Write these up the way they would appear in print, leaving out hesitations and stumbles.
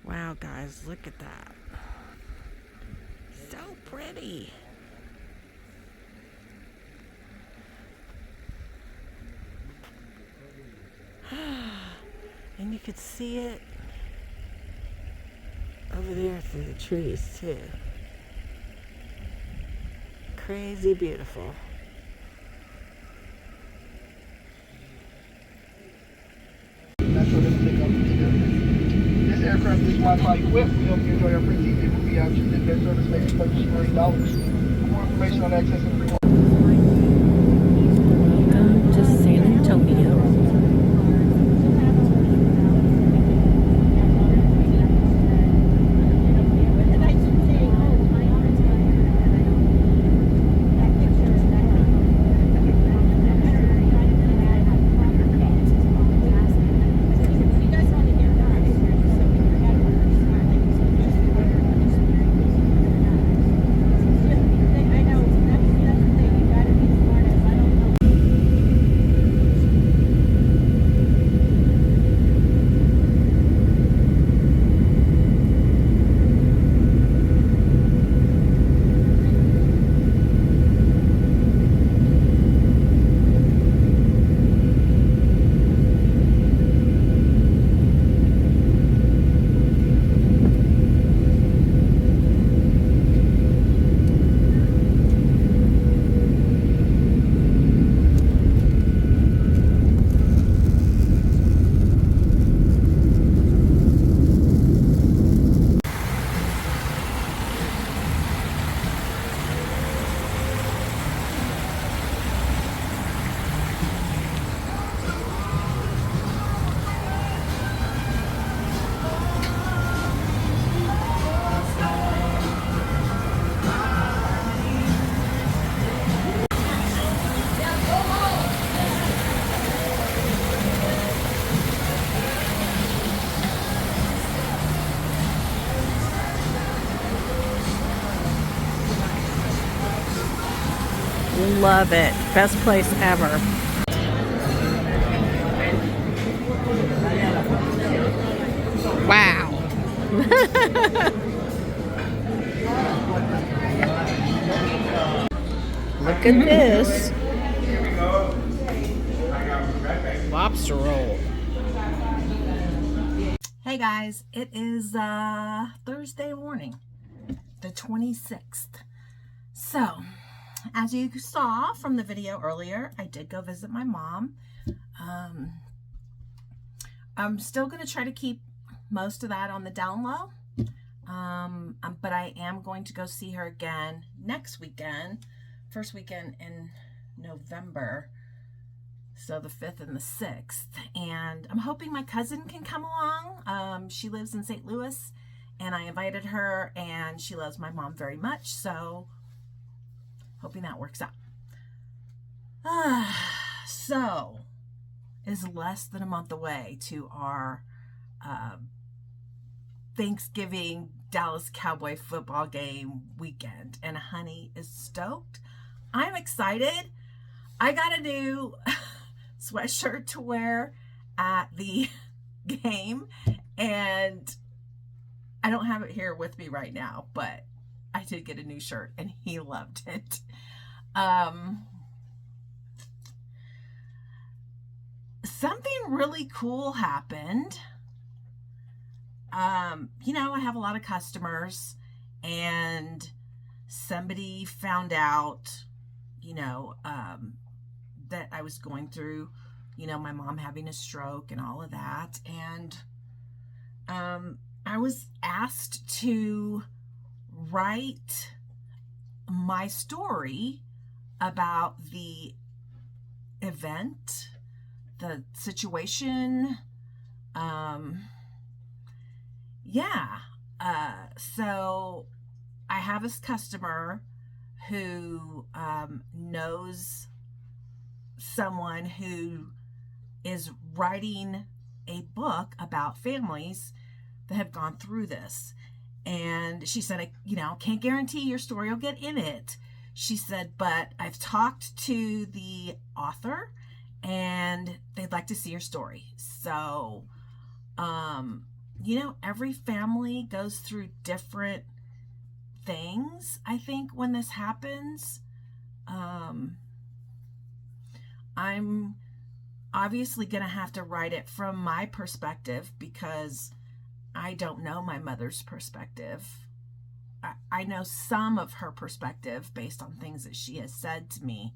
Wow, guys, look at that. So pretty. And you could see it over there through the trees, too. Crazy beautiful. That's what it'll pick up either. This aircraft is Wi-Fi equipped. We hope you enjoy our free TV movie options and debt service makes you purchase $40. For more information on accessing free Welcome to San Antonio. Love it. Best place ever. Wow. Look at this. Lobster roll. Hey guys, it is Thursday morning, the 26th. So, as you saw from the video earlier, I did go visit my mom. I'm still going to try to keep most of that on the down low. But I am going to go see her again next weekend, first weekend in November. So the 5th and the 6th. And I'm hoping my cousin can come along. She lives in St. Louis, and I invited her, and she loves my mom very much. So hoping that works out. So is less than a month away to our Thanksgiving Dallas Cowboy football game weekend, and honey is stoked. I'm excited. I got a new sweatshirt to wear at the game, and I don't have it here with me right now, but I did get a new shirt and he loved it. Something really cool happened. I have a lot of customers, and somebody found out, that I was going through, my mom having a stroke and all of that. And I was asked to write my story about the event, the situation. So I have this customer who knows someone who is writing a book about families that have gone through this. And she said, I can't guarantee your story will get in it. She said, but I've talked to the author and they'd like to see your story. So, every family goes through different things, I think, when this happens. I'm obviously going to have to write it from my perspective because I don't know my mother's perspective. I know some of her perspective based on things that she has said to me.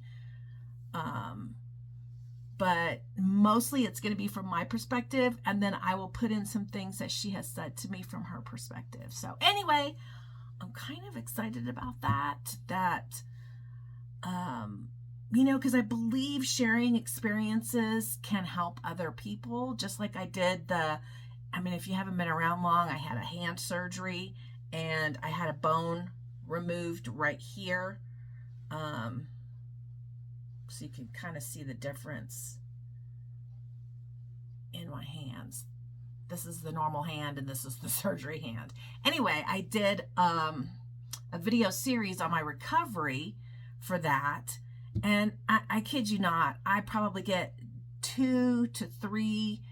But mostly it's going to be from my perspective, and then I will put in some things that she has said to me from her perspective. So anyway, I'm kind of excited about that, because I believe sharing experiences can help other people, just like I did if you haven't been around long, I had a hand surgery and I had a bone removed right here. So you can kind of see the difference in my hands. This is the normal hand and this is the surgery hand. Anyway, I did a video series on my recovery for that. And I kid you not, I probably get 2 to 3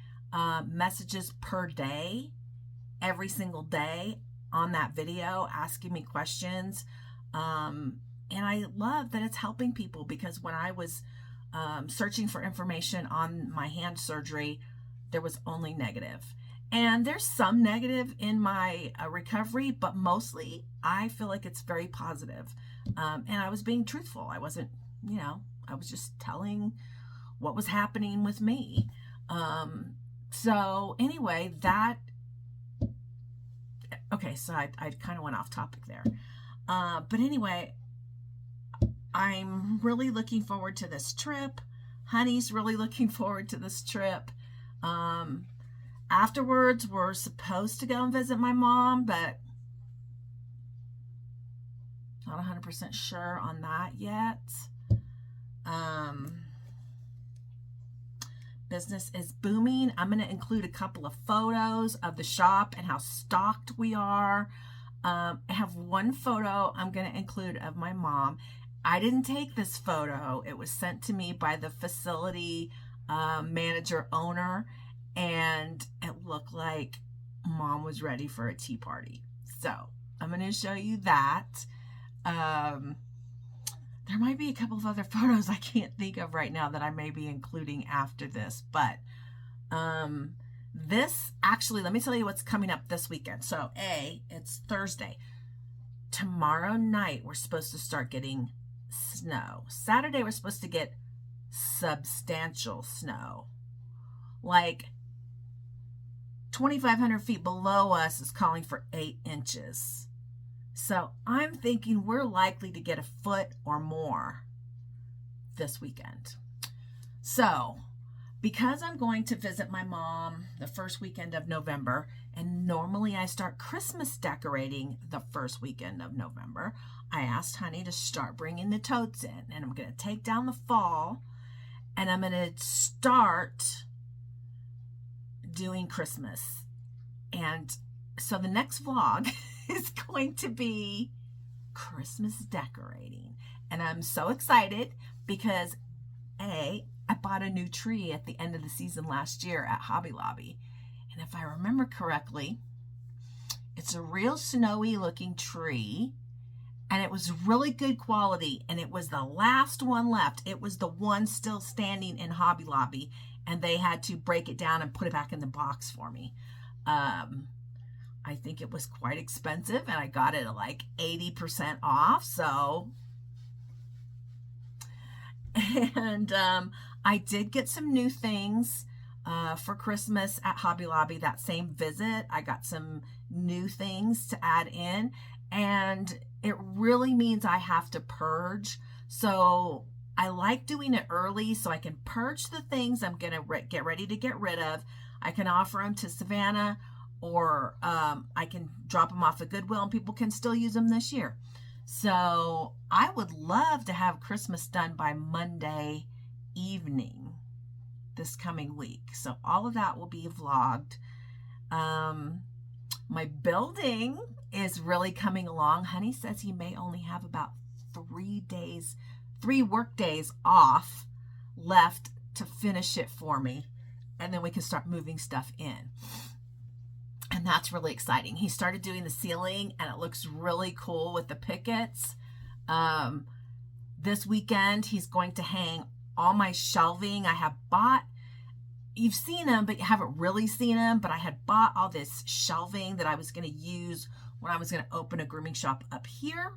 messages per day, every single day on that video, asking me questions. And I love that it's helping people, because when I was searching for information on my hand surgery, there was only negative. And there's some negative in my recovery, but mostly I feel like it's very positive. And I was being truthful. I wasn't, I was just telling what was happening with me. So anyway, so I kind of went off topic there. But anyway, I'm really looking forward to this trip. Honey's really looking forward to this trip. Afterwards, we're supposed to go and visit my mom, but not 100% sure on that yet. Business is booming. I'm going to include a couple of photos of the shop and how stocked we are. I have one photo I'm going to include of my mom. I didn't take this photo. It was sent to me by the facility manager owner, and it looked like Mom was ready for a tea party. So I'm going to show you that. There might be a couple of other photos I can't think of right now that I may be including after this, but this actually, let me tell you what's coming up this weekend. So it's Thursday. Tomorrow night, we're supposed to start getting snow. Saturday, we're supposed to get substantial snow. Like 2,500 feet below us is calling for 8 inches. So I'm thinking we're likely to get 1 foot or more this weekend. So because I'm going to visit my mom the first weekend of November, and normally I start Christmas decorating the first weekend of November, I asked Honey to start bringing the totes in, and I'm going to take down the fall, and I'm going to start doing Christmas. And so the next vlog is going to be Christmas decorating. And I'm so excited because I bought a new tree at the end of the season last year at Hobby Lobby. And if I remember correctly, it's a real snowy looking tree, and it was really good quality, and it was the last one left. It was the one still standing in Hobby Lobby, and they had to break it down and put it back in the box for me. I think it was quite expensive, and I got it at like 80% off. So, and I did get some new things for Christmas at Hobby Lobby. That same visit, I got some new things to add in, and it really means I have to purge. So I like doing it early so I can purge the things I'm going to get ready to get rid of. I can offer them to Savannah, or I can drop them off at Goodwill and people can still use them this year. So I would love to have Christmas done by Monday evening this coming week. So all of that will be vlogged. My building is really coming along. Honey says he may only have about 3 work days off left to finish it for me, and then we can start moving stuff in. and that's really exciting. He started doing the ceiling, and it looks really cool with the pickets. This weekend, he's going to hang all my shelving I have bought. You've seen them, but you haven't really seen them. But I had bought all this shelving that I was going to use when I was going to open a grooming shop up here.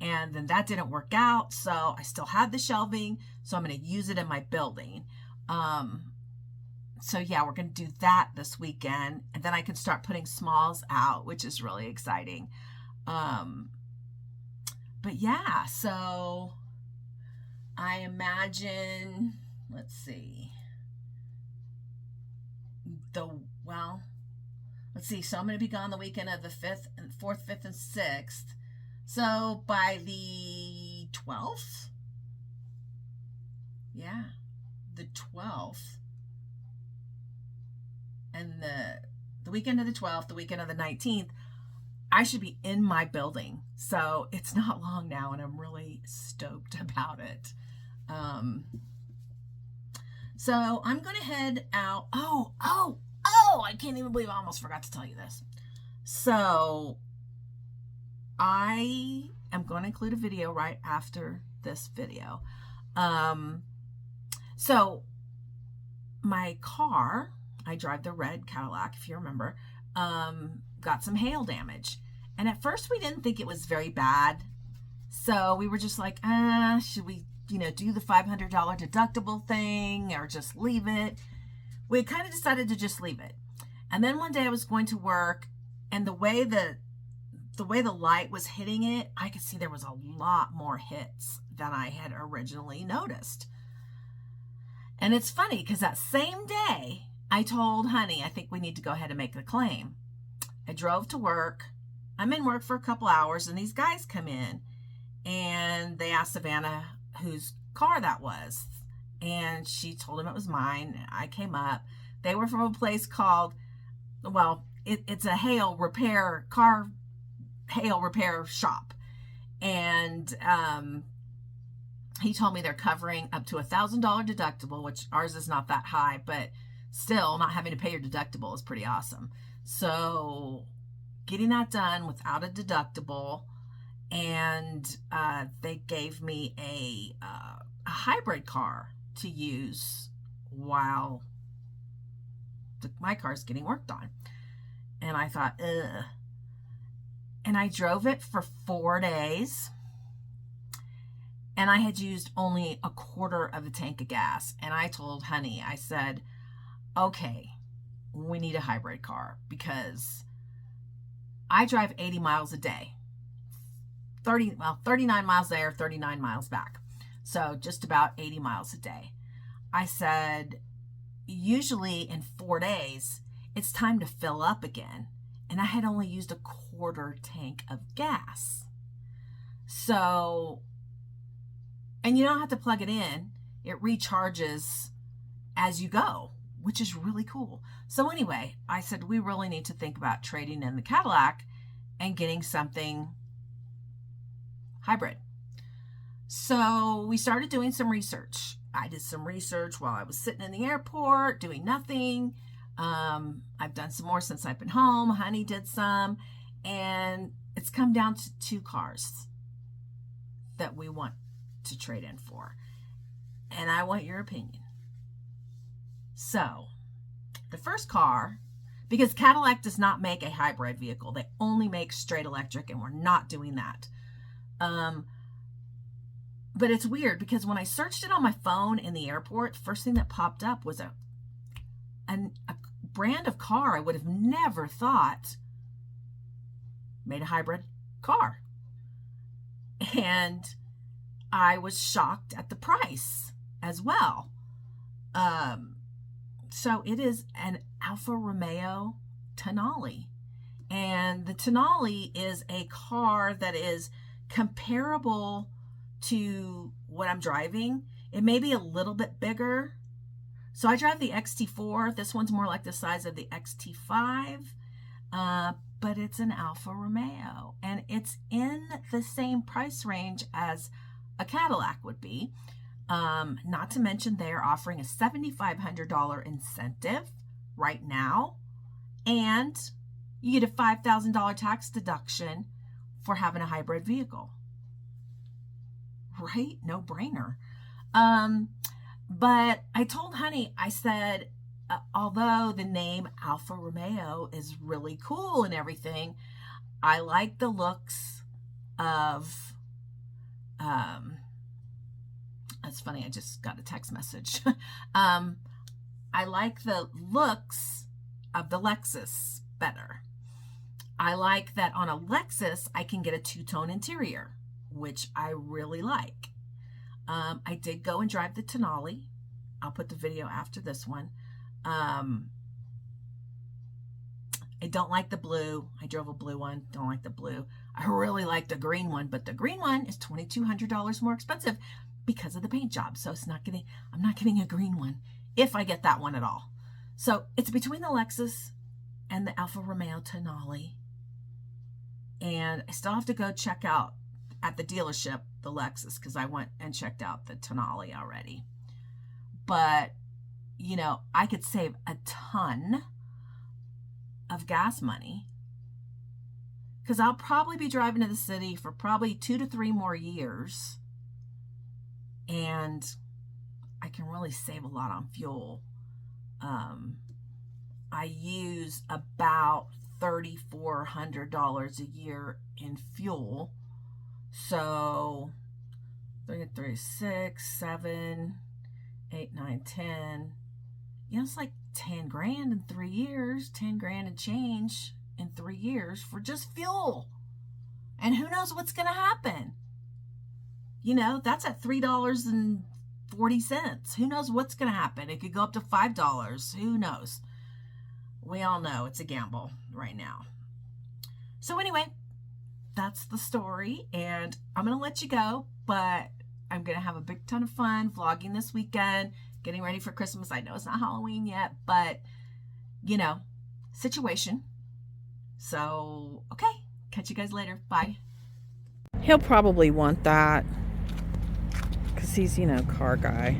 And then that didn't work out. So I still had the shelving. So I'm going to use it in my building. So yeah, we're going to do that this weekend. And then I can start putting smalls out, which is really exciting. But yeah, so I imagine, let's see. Let's see. So I'm going to be gone the weekend of the 4th, 5th, and 6th. So by the 12th, yeah, the 12th, and the weekend of the 12th, the weekend of the 19th, I should be in my building. So it's not long now, and I'm really stoked about it. So I'm going to head out. Oh, I can't even believe I almost forgot to tell you this. So I am going to include a video right after this video. So my car, I drive the red Cadillac, if you remember, got some hail damage. And at first we didn't think it was very bad. So we were just like, should we, do the $500 deductible thing or just leave it? We kind of decided to just leave it. And then one day I was going to work, and the way the light was hitting it, I could see there was a lot more hits than I had originally noticed. And it's funny because that same day I told Honey, I think we need to go ahead and make the claim. I drove to work. I'm in work for a couple hours, and these guys come in and they asked Savannah whose car that was. And she told them it was mine. I came up. They were from a place called, it's a hail repair shop. And he told me they're covering up to $1,000 deductible, which ours is not that high, but still not having to pay your deductible is pretty awesome. So getting that done without a deductible, and they gave me a hybrid car to use while my car's getting worked on. And I thought, ugh. And I drove it for 4 days, and I had used only a quarter of a tank of gas. And I told Honey, I said, okay, we need a hybrid car because I drive 80 miles a day. 39 miles there, 39 miles back. So just about 80 miles a day. I said, usually in 4 days, it's time to fill up again. And I had only used a quarter tank of gas. So, and you don't have to plug it in. It recharges as you go, which is really cool. So anyway, I said, we really need to think about trading in the Cadillac and getting something hybrid. So we started doing some research. I did some research while I was sitting in the airport doing nothing. I've done some more since I've been home. Honey did some, and it's come down to 2 cars that we want to trade in for. And I want your opinion. So the first car, because Cadillac does not make a hybrid vehicle, they only make straight electric, and we're not doing that. But it's weird because when I searched it on my phone in the airport, first thing that popped up was a brand of car I would have never thought made a hybrid car. And I was shocked at the price as well. So it is an Alfa Romeo Tonale. And the Tonale is a car that is comparable to what I'm driving. It may be a little bit bigger. So I drive the XT4. This one's more like the size of the XT5, but it's an Alfa Romeo, and it's in the same price range as a Cadillac would be. Not to mention they're offering a $7,500 incentive right now, and You get a $5,000 tax deduction for having a hybrid vehicle. Right? No brainer. But I told Honey, I said, although the name Alfa Romeo is really cool and everything, I like the looks of, that's funny, I just got a text message. I like the looks of the Lexus better. I like that on a Lexus, I can get a two-tone interior, which I really like. I did go and drive the Tonale. I'll put the video after this one. I don't like the blue. I drove a blue one. Don't like the blue. I really like the green one, but the green one is $2,200 more expensive because of the paint job. So I'm not getting a green one if I get that one at all. So it's between the Lexus and the Alfa Romeo Tonale. And I still have to go check out at the dealership the Lexus because I went and checked out the Tonale already. But, you know, I could save a ton of gas money because I'll probably be driving to the city for probably 2 to 3 more years. And I can really save a lot on fuel. I use about $3,400 a year in fuel. So 3, 3, 6, 7, 8, 9, 10. You know, it's like 10 grand in 3 years, 10 grand and change in 3 years for just fuel. And who knows what's going to happen? You know, that's at $3.40. Who knows what's going to happen? It could go up to $5. Who knows? We all know it's a gamble right now. So anyway, that's the story, and I'm going to let you go, but I'm going to have a big ton of fun vlogging this weekend, getting ready for Christmas. I know it's not Halloween yet, but, you know, situation. So, okay, catch you guys later. Bye. He'll probably want that because he's, you know, car guy.